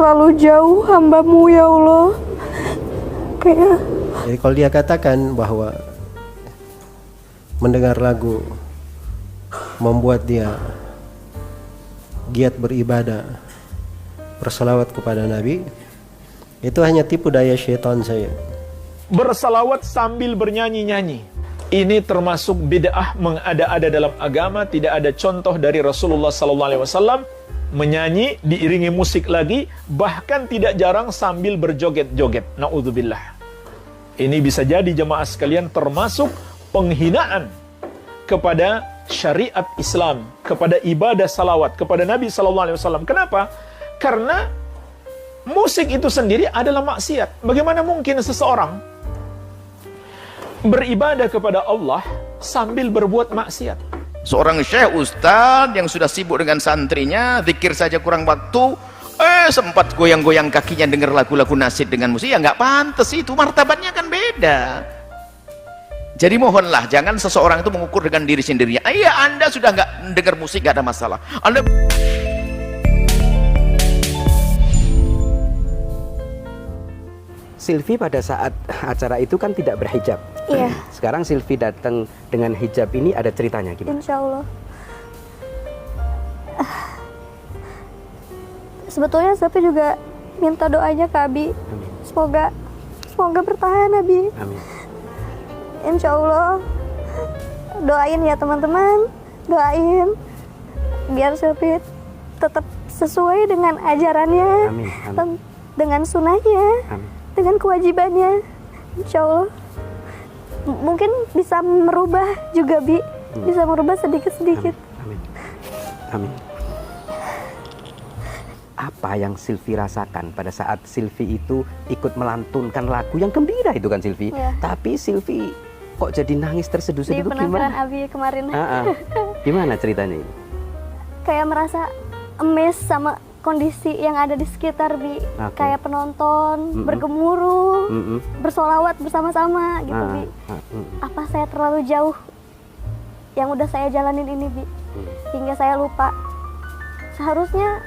terlalu jauh hamba-Mu ya Allah. Kayak Jadi kalau dia katakan bahwa mendengar lagu membuat dia giat beribadah, bersalawat kepada Nabi, itu hanya tipu daya syaitan saya. Bersalawat sambil bernyanyi-nyanyi, ini termasuk bid'ah mengada-ada dalam agama. Tidak ada contoh dari Rasulullah SAW menyanyi diiringi musik lagi, bahkan tidak jarang sambil berjoget-joget. Na'udzubillah. Ini bisa jadi jemaah sekalian termasuk penghinaan kepada syariat Islam, kepada ibadah salawat kepada Nabi SAW. Kenapa? Karena musik itu sendiri adalah maksiat. Bagaimana mungkin seseorang beribadah kepada Allah sambil berbuat maksiat? Seorang syekh ustaz yang sudah sibuk dengan santrinya, zikir saja kurang waktu, sempat goyang-goyang kakinya dengar lagu-lagu nasyid dengan musik, ya nggak pantas itu, martabatnya kan beda. Jadi mohonlah jangan seseorang itu mengukur dengan diri sendirinya. Iya, Anda sudah nggak dengar musik nggak ada masalah. Anda Silvi pada saat acara itu kan tidak berhijab. iya, Sekarang Silvi datang dengan hijab ini, ada ceritanya gimana? insya Allah. Sebetulnya Silvi juga minta doanya ke Abi. Amin. Semoga bertahan Abi. Amin. Insya Allah. Doain ya teman-teman. Doain biar Silvi tetap sesuai dengan ajarannya. Amin. Amin. Dengan sunnahnya. Amin. Dengan kewajibannya. Insya Allah. Mungkin bisa merubah juga Bi. Bisa merubah sedikit-sedikit. Amin. Amin. Apa yang Silvi rasakan pada saat Silvi itu ikut melantunkan lagu yang gembira itu kan Silvi? Iya. Tapi Silvi kok jadi nangis Di terseduh-seduh penampilan gimana? Abi kemarin. Gimana ceritanya ini? Kayak merasa amazed sama kondisi yang ada di sekitar Bi. Oke. Kayak penonton bergemuruh, bersolawat bersama-sama gitu Bi. Apa saya terlalu jauh yang udah saya jalanin ini Bi, hingga saya lupa seharusnya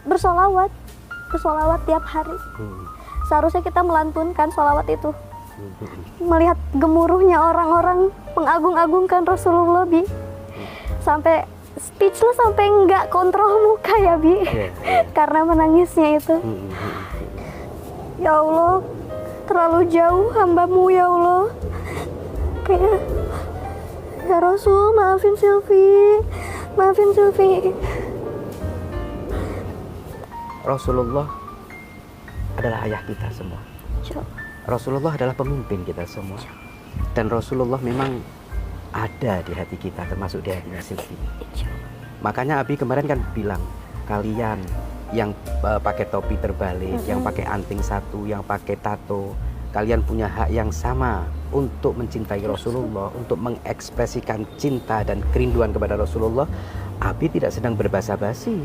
bersolawat tiap hari. Seharusnya kita melantunkan solawat itu. Melihat gemuruhnya orang-orang mengagung-agungkan Rasulullah Bi, sampai speechless, sampai nggak kontrol muka ya Bi. Karena menangisnya itu. Ya Allah, terlalu jauh hamba-Mu ya Allah. Kayak ya Rasul, maafin Silvi. Rasulullah adalah ayah kita semua. Insya Allah. Rasulullah adalah pemimpin kita semua. Dan Rasulullah memang ada di hati kita, termasuk di hatinya Silvi. Makanya Abi kemarin kan bilang, kalian yang pakai topi terbalik, yang pakai anting satu, yang pakai tato, kalian punya hak yang sama untuk mencintai Rasulullah, untuk mengekspresikan cinta dan kerinduan kepada Rasulullah. Abi tidak sedang berbahasa basi.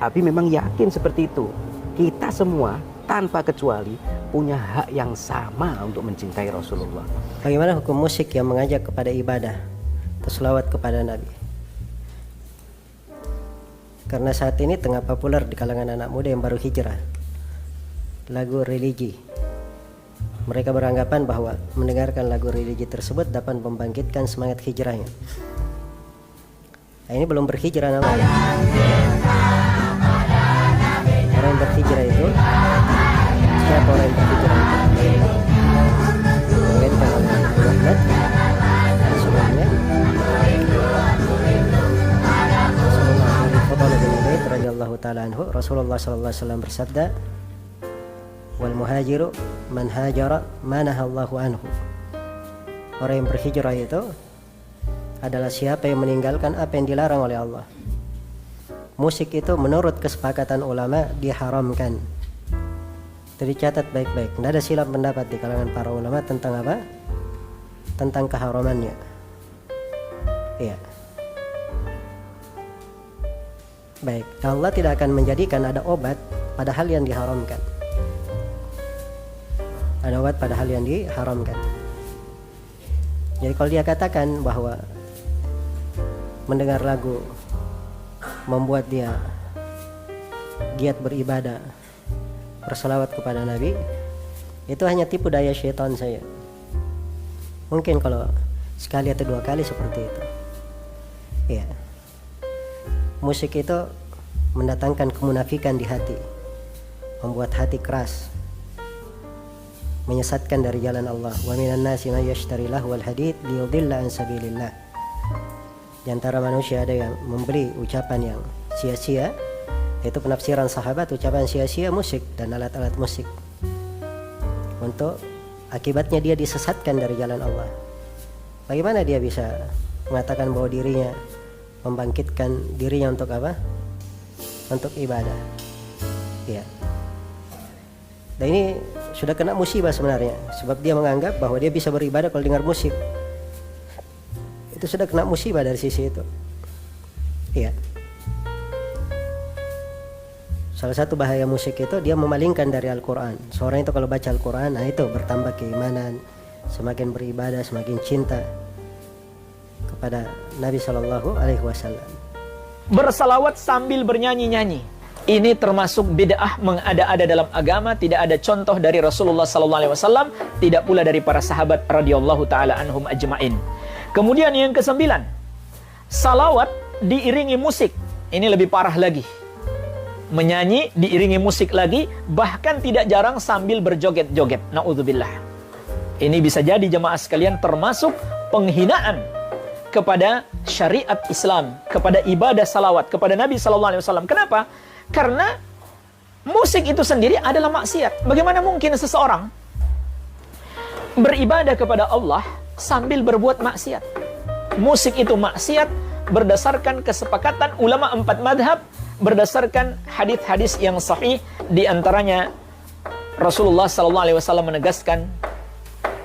Abi memang yakin seperti itu. Kita semua tanpa kecuali punya hak yang sama untuk mencintai Rasulullah. Bagaimana hukum musik yang mengajak kepada ibadah atau selawat kepada Nabi? Karena saat ini tengah populer di kalangan anak muda yang baru hijrah, lagu religi. Mereka beranggapan bahwa mendengarkan lagu religi tersebut dapat membangkitkan semangat hijrahnya. Nah, ini belum berhijrah namanya. Orang yang berhijrah itu, siapa orang yang berhijrah itu? Mengaitkan oleh Muhammad sebelumnya. Rasulullah bin Ubaid radhiyallahu taala anhu, Rasulullah sallallahu alaihi wasallam bersabda, wal muhajiru man hajara ma nahallahu anhu. Orang yang berhijrah itu adalah siapa yang meninggalkan apa yang dilarang oleh Allah. Musik itu menurut kesepakatan ulama diharamkan. Jadi catat baik-baik. Tidak ada silap pendapat di kalangan para ulama tentang apa? Tentang keharamannya. Iya. Baik. Allah tidak akan menjadikan ada obat pada hal yang diharamkan. Ada obat pada hal yang diharamkan. Jadi kalau dia katakan bahwa mendengar lagu membuat dia giat beribadah, bersalawat kepada Nabi itu hanya tipu daya syaitan saya. Mungkin kalau sekali atau dua kali seperti itu. Ya. Musik itu mendatangkan kemunafikan di hati, membuat hati keras, menyesatkan dari jalan Allah. Wa minan nasi may yashtari lahwal hadith liyudilla an sabilillah. Di antara manusia ada yang membeli ucapan yang sia-sia, yaitu penafsiran sahabat ucapan sia-sia musik dan alat-alat musik. Untuk akibatnya dia disesatkan dari jalan Allah. Bagaimana dia bisa mengatakan bahwa dirinya membangkitkan dirinya untuk apa? Untuk ibadah. Ya. Dan ini sudah kena musibah sebenarnya, sebab dia menganggap bahwa dia bisa beribadah kalau dengar musik. Itu sudah kena musibah dari sisi itu. Iya. Salah satu bahaya musik itu dia memalingkan dari Al-Quran. Seorang itu kalau baca Al-Quran, nah itu bertambah keimanan, semakin beribadah, semakin cinta kepada Nabi SAW. Bersalawat sambil bernyanyi-nyanyi, ini termasuk bid'ah mengada-ada dalam agama. Tidak ada contoh dari Rasulullah SAW, tidak pula dari para sahabat radhiyallahu taala anhum ajmain. Kemudian yang ke-9, salawat diiringi musik. Ini lebih parah lagi. Menyanyi diiringi musik lagi, bahkan tidak jarang sambil berjoget-joget. Na'udzubillah. Ini bisa jadi jemaah sekalian termasuk penghinaan kepada syariat Islam, kepada ibadah salawat, kepada Nabi SAW. Kenapa? Karena musik itu sendiri adalah maksiat. Bagaimana mungkin seseorang beribadah kepada Allah sambil berbuat maksiat? Musik itu maksiat berdasarkan kesepakatan ulama 4 madhab, berdasarkan hadis-hadis yang sahih. Di antaranya Rasulullah SAW menegaskan,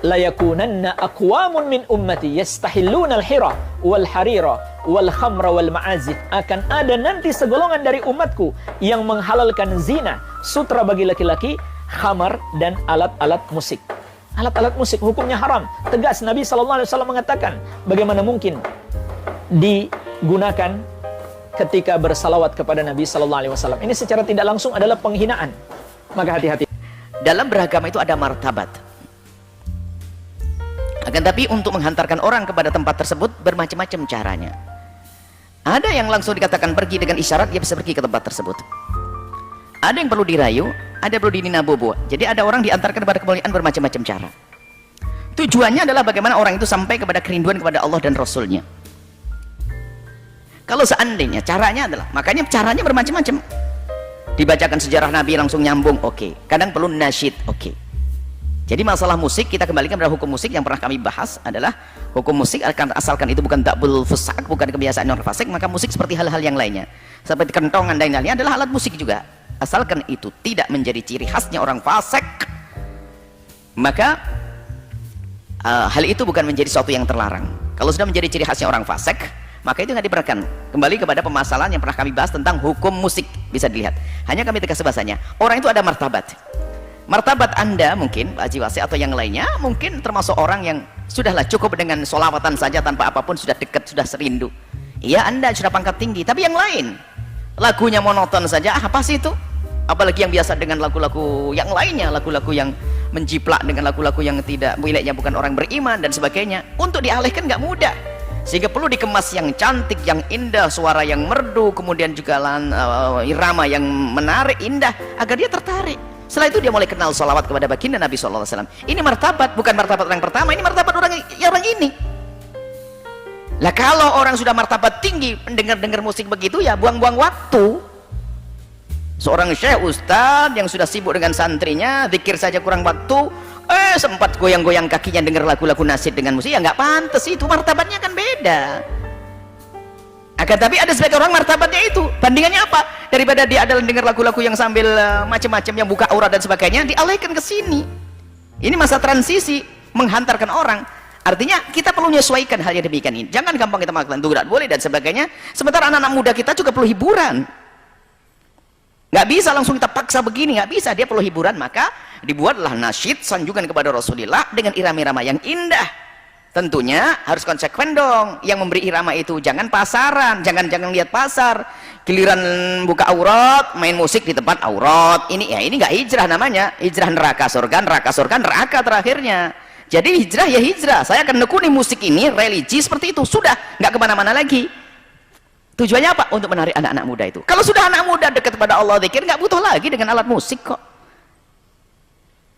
la yakunanna aqwamun min ummati yastahilluna al-hira wal harira wal khamra wal ma'azif. Akan ada nanti segolongan dari umatku yang menghalalkan zina, sutra bagi laki-laki, khamar dan alat-alat musik. Alat-alat musik hukumnya haram. Tegas Nabi SAW mengatakan, bagaimana mungkin digunakan ketika bersalawat kepada Nabi SAW. Ini secara tidak langsung adalah penghinaan. Maka hati-hati. Dalam beragama itu ada martabat. Akan tapi untuk menghantarkan orang kepada tempat tersebut bermacam-macam caranya. Ada yang langsung dikatakan pergi dengan isyarat, dia bisa pergi ke tempat tersebut. Ada yang perlu dirayu, ada yang perlu dininabobo. Jadi ada orang diantarkan kepada kemuliaan bermacam-macam cara. Tujuannya adalah bagaimana orang itu sampai kepada kerinduan kepada Allah dan Rasulnya. Kalau seandainya caranya adalah, makanya caranya bermacam-macam. Dibacakan sejarah Nabi langsung nyambung, oke. Kadang perlu nasyid, oke. Jadi masalah musik, kita kembalikan pada hukum musik yang pernah kami bahas adalah hukum musik asalkan itu bukan ta'bul fusak, bukan kebiasaan orang fasik, maka musik seperti hal-hal yang lainnya. Seperti kentongan dan lainnya adalah alat musik juga. Asalkan itu tidak menjadi ciri khasnya orang fasik, maka hal itu bukan menjadi sesuatu yang terlarang. Kalau sudah menjadi ciri khasnya orang fasik, maka itu nggak dibenarkan. Kembali kepada permasalahan yang pernah kami bahas tentang hukum musik, bisa dilihat. Hanya kami tegas bahasanya, orang itu ada martabat. Martabat Anda mungkin Pak Haji Wasi atau yang lainnya mungkin termasuk orang yang sudahlah cukup dengan solawatan saja tanpa apapun, sudah dekat, sudah serindu. Iya, Anda sudah pangkat tinggi, tapi yang lain lagunya monoton saja, apa sih itu? Apalagi yang biasa dengan lagu-lagu yang lainnya, lagu-lagu yang menjiplak dengan lagu-lagu yang tidak, miliknya bukan orang beriman dan sebagainya. Untuk dialihkan nggak mudah, sehingga perlu dikemas yang cantik, yang indah, suara yang merdu, kemudian juga irama yang menarik, indah, agar dia tertarik. Setelah itu dia mulai kenal sholawat kepada baginda Nabi SAW. Ini martabat, bukan martabat orang pertama, ini martabat orang ini. Lah kalau orang sudah martabat tinggi, mendengar-dengar musik begitu, ya buang-buang waktu. Seorang syekh ustadz yang sudah sibuk dengan santrinya, zikir saja kurang waktu, sempat goyang-goyang kakinya dengar lagu-lagu nasyid dengan musik, ya nggak pantas, itu martabatnya kan beda. Akan tapi ada sebagian orang martabatnya itu, bandingannya apa? Daripada dia adalah dengar lagu-lagu yang sambil macam-macam yang buka aurat dan sebagainya, dialihkan ke sini. Ini masa transisi menghantarkan orang. Artinya kita perlu menyesuaikan hal yang demikian ini. Jangan gampang kita mengatakan itu tidak boleh dan sebagainya. Sementara anak-anak muda kita juga perlu hiburan. Nggak bisa langsung kita paksa begini, nggak bisa. Dia perlu hiburan, maka dibuatlah nasyid sanjungan kepada Rasulullah dengan irama-irama yang indah. Tentunya harus konsekuen dong. Yang memberi irama itu jangan pasaran, jangan lihat pasar. giliran buka aurat main musik di tempat aurat. Ini ya, ini nggak hijrah namanya, hijrah neraka surga, neraka terakhirnya. Jadi hijrah ya hijrah, saya akan nekuni musik ini, religi seperti itu, sudah nggak kemana-mana lagi. Tujuannya apa? Untuk menarik anak-anak muda itu. Kalau sudah anak muda dekat kepada Allah, zikir, nggak butuh lagi dengan alat musik kok.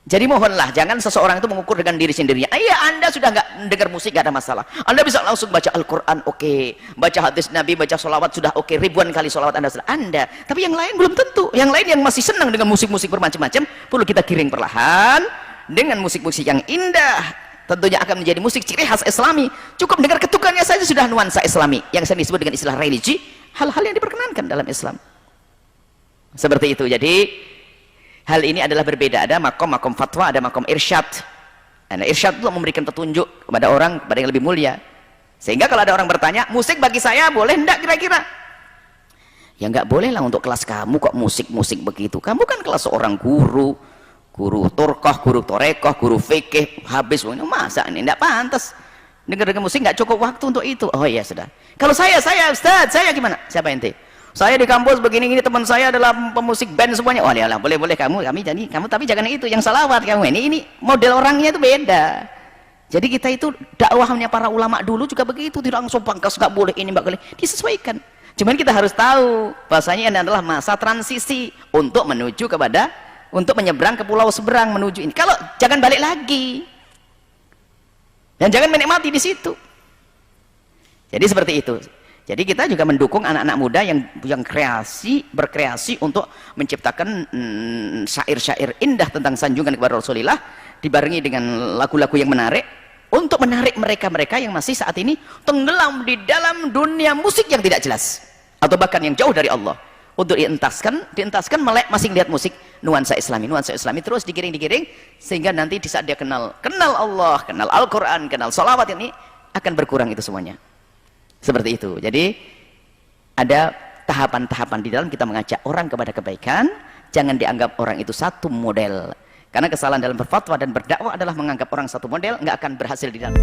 Jadi mohonlah, jangan seseorang itu mengukur dengan diri sendirinya. Iya, Anda sudah nggak dengar musik, nggak ada masalah. Anda bisa langsung baca Al-Quran, oke. Baca hadis Nabi, baca sholawat, sudah oke. Ribuan kali sholawat Anda sudah. Anda. Tapi yang lain belum tentu. Yang lain yang masih senang dengan musik-musik bermacam-macam, perlu kita giring perlahan dengan musik-musik yang indah. Tentunya akan menjadi musik ciri khas Islami. Cukup dengar ketukannya saja sudah nuansa Islami. Yang saya disebut dengan istilah religi, hal-hal yang diperkenankan dalam Islam. Seperti itu. Jadi hal ini adalah berbeda, ada makom fatwa, ada makom irsyad. Nah, irsyad itu memberikan petunjuk kepada orang, kepada yang lebih mulia. Sehingga kalau ada orang bertanya, musik bagi saya boleh enggak kira-kira? Ya enggak boleh lah untuk kelas kamu kok musik-musik begitu. Kamu kan kelas seorang guru turkoh, guru torekoh, guru fikih, habis masa ini enggak pantas. Dengar musik enggak cukup waktu untuk itu. Oh iya sudah. Kalau saya Ustaz, saya gimana? Siapa ente? Saya di kampus begini-gini, teman saya adalah pemusik band semuanya. Oh ya, boleh kamu tapi jangan itu yang salawat kamu. Ini model orangnya itu beda. Jadi kita itu dakwahnya para ulama dulu juga begitu, tidak langsung pangkas, nggak boleh ini, nggak boleh, disesuaikan. Cuman kita harus tahu bahasanya ini adalah masa transisi untuk menyeberang ke pulau seberang menuju ini. Kalau jangan balik lagi. Dan jangan menikmati di situ. Jadi seperti itu. Jadi kita juga mendukung anak-anak muda yang berkreasi untuk menciptakan syair-syair indah tentang sanjungan kepada Rasulullah, dibarengi dengan lagu-lagu yang menarik, untuk menarik mereka-mereka yang masih saat ini tenggelam di dalam dunia musik yang tidak jelas, atau bahkan yang jauh dari Allah, untuk dientaskan melek masing lihat musik nuansa Islami terus digiring sehingga nanti di saat dia kenal Allah, kenal Al-Quran, kenal sholawat, ini akan berkurang itu semuanya. Seperti itu. Jadi ada tahapan-tahapan di dalam kita mengajak orang kepada kebaikan. Jangan dianggap orang itu satu model, karena kesalahan dalam berfatwa dan berdakwah adalah menganggap orang satu model, nggak akan berhasil di dalam